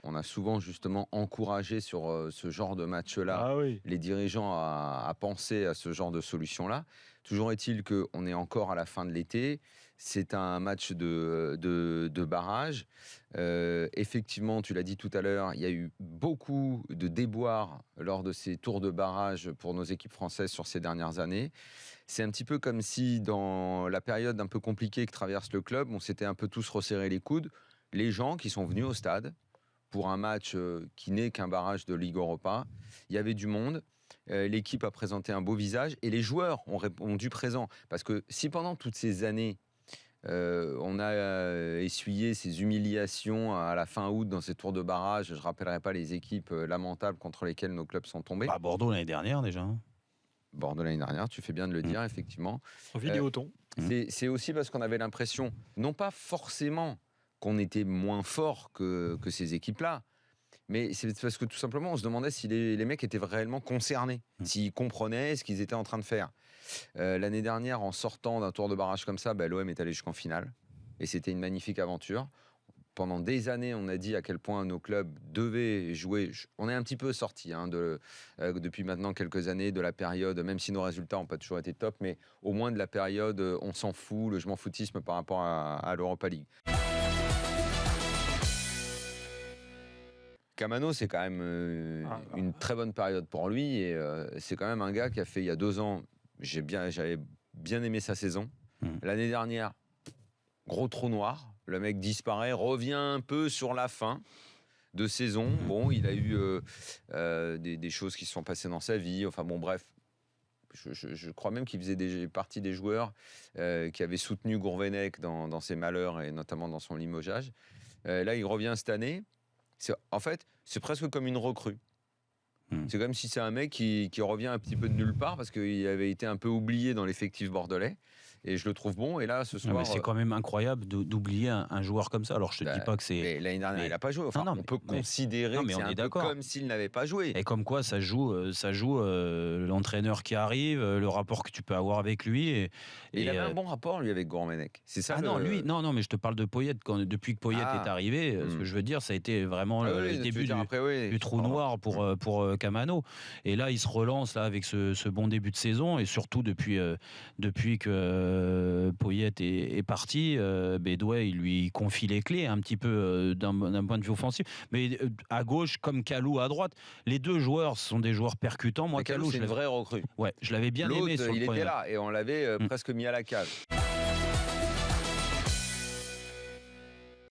on a souvent justement encouragé sur ce genre de match-là les dirigeants à penser à ce genre de solution-là. Toujours est-il qu'on est encore à la fin de l'été. C'est un match de barrage. Effectivement, tu l'as dit tout à l'heure, il y a eu beaucoup de déboires lors de ces tours de barrage pour nos équipes françaises sur ces dernières années. C'est un petit peu comme si, dans la période un peu compliquée que traverse le club, on s'était un peu tous resserré les coudes. Les gens qui sont venus au stade pour un match qui n'est qu'un barrage de Ligue Europa, il y avait du monde. L'équipe a présenté un beau visage et les joueurs ont répondu présent. Parce que si pendant toutes ces années, on a essuyé ces humiliations à la fin août dans ces tours de barrage, je ne rappellerai pas les équipes lamentables contre lesquelles nos clubs sont tombés. Bordeaux l'année dernière déjà. Bordeaux l'année dernière, tu fais bien de le dire, effectivement. En Vidéoton. C'est aussi parce qu'on avait l'impression, non pas forcément qu'on était moins fort que ces équipes-là, mais c'est parce que tout simplement, on se demandait si les mecs étaient réellement concernés, s'ils comprenaient ce qu'ils étaient en train de faire. L'année dernière, en sortant d'un tour de barrage comme ça, l'OM est allé jusqu'en finale. Et c'était une magnifique aventure. Pendant des années, on a dit à quel point nos clubs devaient jouer. On est un petit peu sortis depuis maintenant quelques années de la période, même si nos résultats n'ont pas toujours été top, mais au moins de la période on s'en fout, le je m'en foutisme par rapport à l'Europa League. Camano, c'est quand même une très bonne période pour lui et c'est quand même un gars qui a fait il y a 2 ans, j'avais bien aimé sa saison. L'année dernière, gros trou noir, le mec disparaît, revient un peu sur la fin de saison. Bon, il a eu des choses qui se sont passées dans sa vie, enfin bon bref. Je crois même qu'il faisait partie des joueurs qui avaient soutenu Gourvenec dans ses malheurs et notamment dans son limogeage. Là, il revient cette année. En fait, c'est presque comme une recrue. C'est comme si c'est un mec qui revient un petit peu de nulle part parce qu'il avait été un peu oublié dans l'effectif bordelais. Et je le trouve bon. Et là, ce soir... mais c'est quand même incroyable d'oublier un joueur comme ça. Alors, je te dis pas que c'est... Mais l'année dernière, il n'a pas joué. Enfin, on peut considérer que c'est un peu comme s'il n'avait pas joué. Et comme quoi, ça joue l'entraîneur qui arrive, le rapport que tu peux avoir avec lui. Et il avait un bon rapport, lui, avec Gourvenec. C'est ça. Non, mais je te parle de Poyet. Depuis que Poyet est arrivé, ce que je veux dire, ça a été vraiment le début du trou noir pour Camano. Et là, il se relance là, avec ce bon début de saison. Et surtout, depuis que Poyet est parti, Bédouet, il lui confie les clés un petit peu d'un point de vue offensif. Mais à gauche, comme Kalou à droite, les deux joueurs sont des joueurs percutants. Moi, Kalou, c'est une vraie recrue. Ouais, je l'avais bien aimé sur le il premier. était là et on l'avait presque mis à la cage.